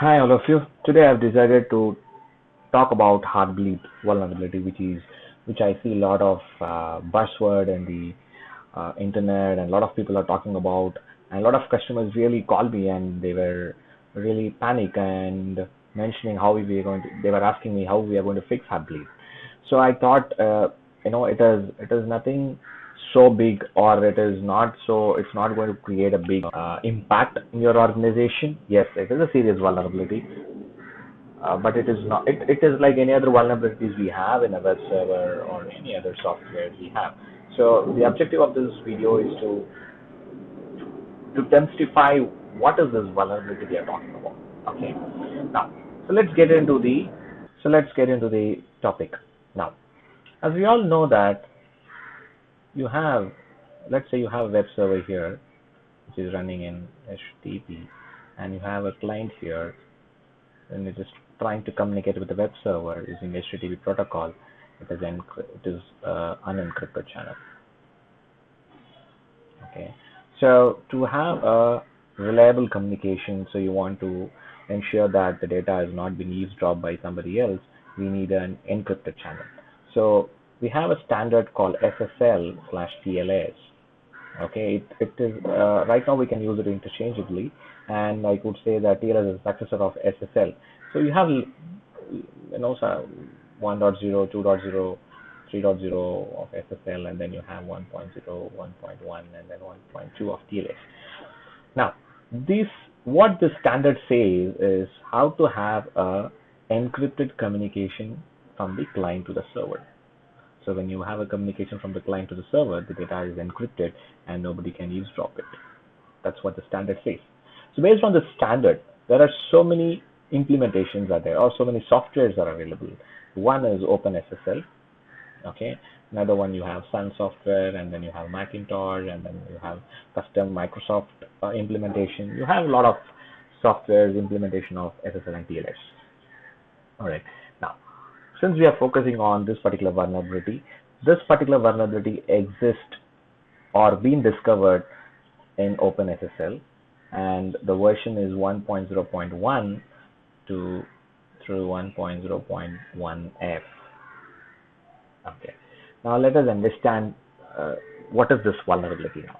Hi all of you. Today I've decided to talk about Heartbleed vulnerability, which I see a lot of buzzword in the internet, and a lot of people are talking about, and a lot of customers really called me and they were really panic and mentioning how we were going to. They were asking me how we are going to fix Heartbleed. So I thought, it is nothing so big, or it's not going to create a big impact in your organization. Yes, it is a serious vulnerability, but it is not. It is like any other vulnerabilities we have in a web server or any other software we have. So the objective of this video is to demystify what is this vulnerability we are talking about. Okay. Now, so let's get into the topic. Now, as we all know that you have, let's say you have a web server here which is running in HTTP, and you have a client here and it is trying to communicate with the web server using HTTP protocol. It is unencrypted channel. Okay, so to have a reliable communication, so you want to ensure that the data is not being eavesdropped by somebody else, we need an encrypted channel. So we have a standard called SSL/TLS. Okay, it is right now we can use it interchangeably, and I could say that TLS is a successor of SSL. So you have, 1.0, 2.0, 3.0 of SSL, and then you have 1.0, 1.1, and then 1.2 of TLS. Now, what the standard says is how to have a encrypted communication from the client to the server. So when you have a communication from the client to the server, the data is encrypted and nobody can eavesdrop it. That's what the standard says. So based on the standard, there are so many implementations are there, or so many softwares are available. One is OpenSSL. Okay. Another one, you have Sun software, and then you have Macintosh, and then you have custom Microsoft implementation. You have a lot of softwares implementation of SSL and TLS. All right. Now, since we are focusing on this particular vulnerability exists or been discovered in OpenSSL, and the version is 1.0.1 through 1.0.1f. Okay. Now let us understand what is this vulnerability now.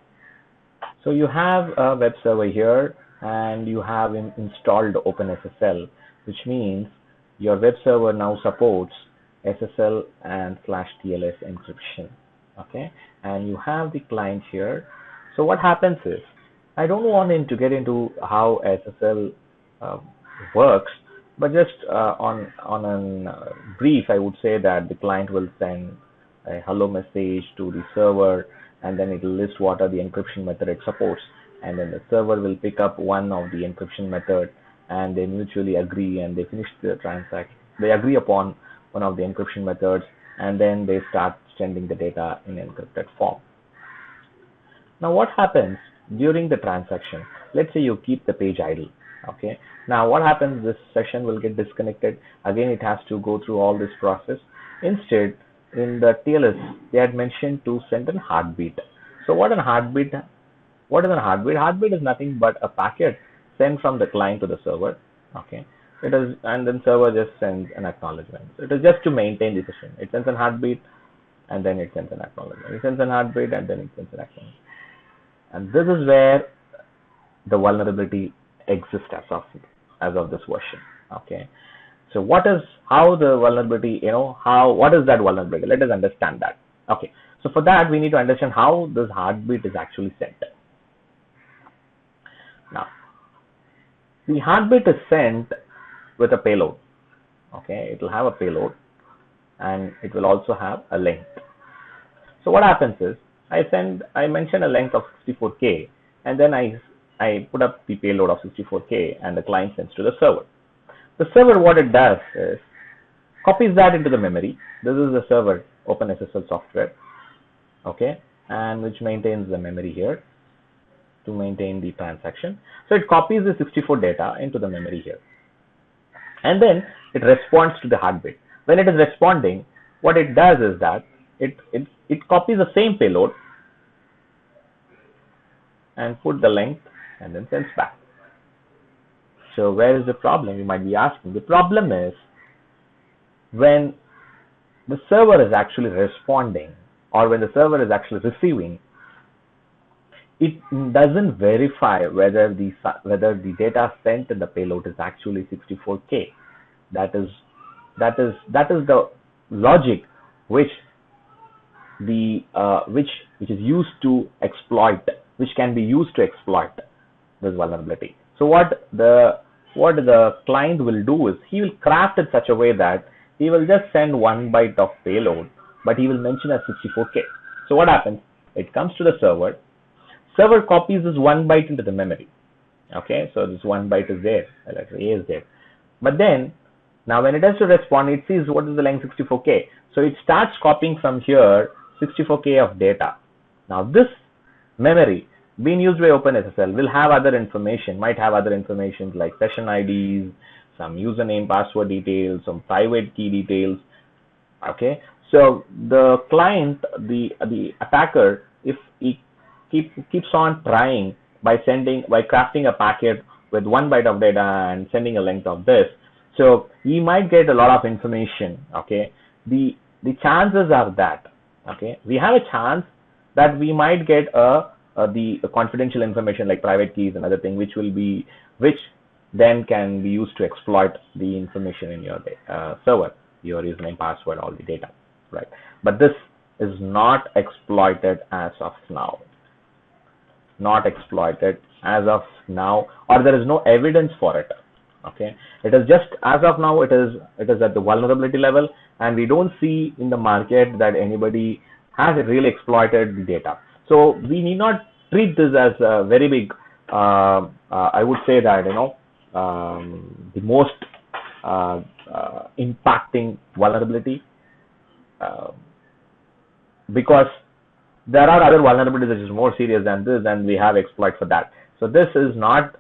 So you have a web server here, and you have installed OpenSSL, which means your web server now supports SSL and /TLS encryption. Okay, and you have the client here. So what happens is, I don't want to get into how SSL works, but just on a brief, I would say that the client will send a hello message to the server, and then it will list what are the encryption method it supports, and then the server will pick up one of the encryption method, and they mutually agree, and they finish the transaction. They agree upon one of the encryption methods, and then they start sending the data in encrypted form. Now what happens during the transaction? Let's say you keep the page idle. Okay, now what happens, this session will get disconnected again. It has to go through all this process. Instead, in the TLS, they had mentioned to send a heartbeat. So what is a heartbeat? Heartbeat is nothing but a packet sent from the client to the server. Okay, it is, and then server just sends an acknowledgement. So it is just to maintain the session. It sends a heartbeat, and then it sends an acknowledgement. It sends a heartbeat, and then it sends an acknowledgement. And this is where the vulnerability exists as of this version. Okay, so what is that vulnerability? Let us understand that. Okay, so for that we need to understand how this heartbeat is actually sent. Now, the heartbeat is sent with a payload. Okay, it will have a payload, and it will also have a length. So what happens is, I mention a length of 64K, and then I put up the payload of 64K, and the client sends to the server. The server, what it does is copies that into the memory. This is the server OpenSSL software. Okay, and which maintains the memory here to maintain the transaction. So it copies the 64 data into the memory here, and then it responds to the heartbeat. When it is responding, what it does is that it copies the same payload and put the length, and then sends back. So where is the problem, you might be asking? The problem is when the server is actually responding, or when the server is actually receiving, it doesn't verify whether the data sent in the payload is actually 64K. That is the logic which which is used to exploit, which can be used to exploit this vulnerability. So what the client will do is he will craft it such a way that he will just send 1 byte of payload, but he will mention as 64K. So what happens? It comes to the server. Server copies this 1 byte into the memory. Okay, so this 1 byte is there, letter A is there. But then, now when it has to respond, it sees what is the length 64K. So it starts copying from here 64K of data. Now this memory being used by OpenSSL will have other information, might have other information like session IDs, some username, password details, some private key details. Okay, so the client, the attacker, if he keeps on trying by crafting a packet with 1 byte of data and sending a length of this, so he might get a lot of information. Okay, the chances are that, okay, we have a chance that we might get the confidential information like private keys and other thing, which then can be used to exploit the information in your server, your username, password, all the data, right? But this is not exploited as of now. Not exploited as of now, or there is no evidence for it. Okay, it is just as of now, it is at the vulnerability level, and we don't see in the market that anybody has really exploited the data. So we need not treat this as a very big, I would say that, the most impacting vulnerability, because there are other vulnerabilities which is more serious than this, and we have exploit for that. So this is not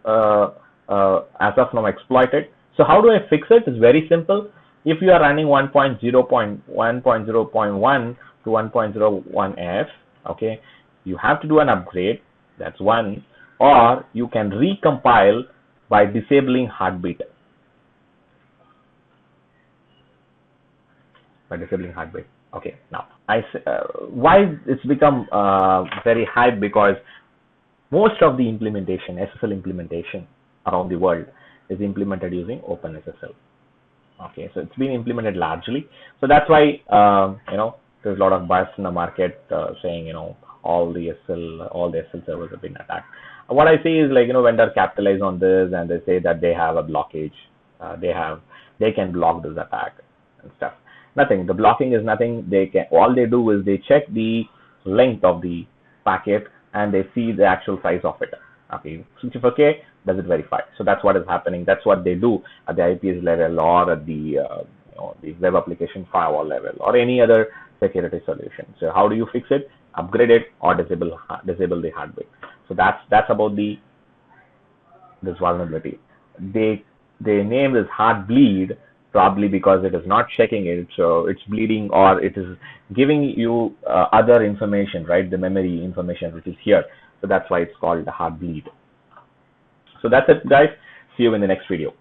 as of now exploited. So how do I fix it? It's very simple. If you are running 1.0.1 to 1.01f, okay, you have to do an upgrade. That's one. Or you can recompile by disabling Heartbleed. Okay, now why it's become very hype, because most of the implementation, SSL implementation around the world is implemented using OpenSSL. Okay, so it's been implemented largely. So that's why there's a lot of buzz in the market saying all the SSL servers have been attacked. What I see is vendor capitalize on this, and they say that they have a blockage. They can block this attack and stuff. Nothing. The blocking is nothing. All they do is they check the length of the packet and they see the actual size of it. Okay, 64K, does it verify? So that's what is happening. That's what they do at the IPS level, or at the the web application firewall level, or any other security solution. So how do you fix it? Upgrade it or disable the Heartbleed. So that's about this vulnerability. They name this Heartbleed probably because it is not checking it, so it's bleeding, or it is giving you other information, right? The memory information which is here. So that's why it's called the Heartbleed. So that's it, guys. See you in the next video.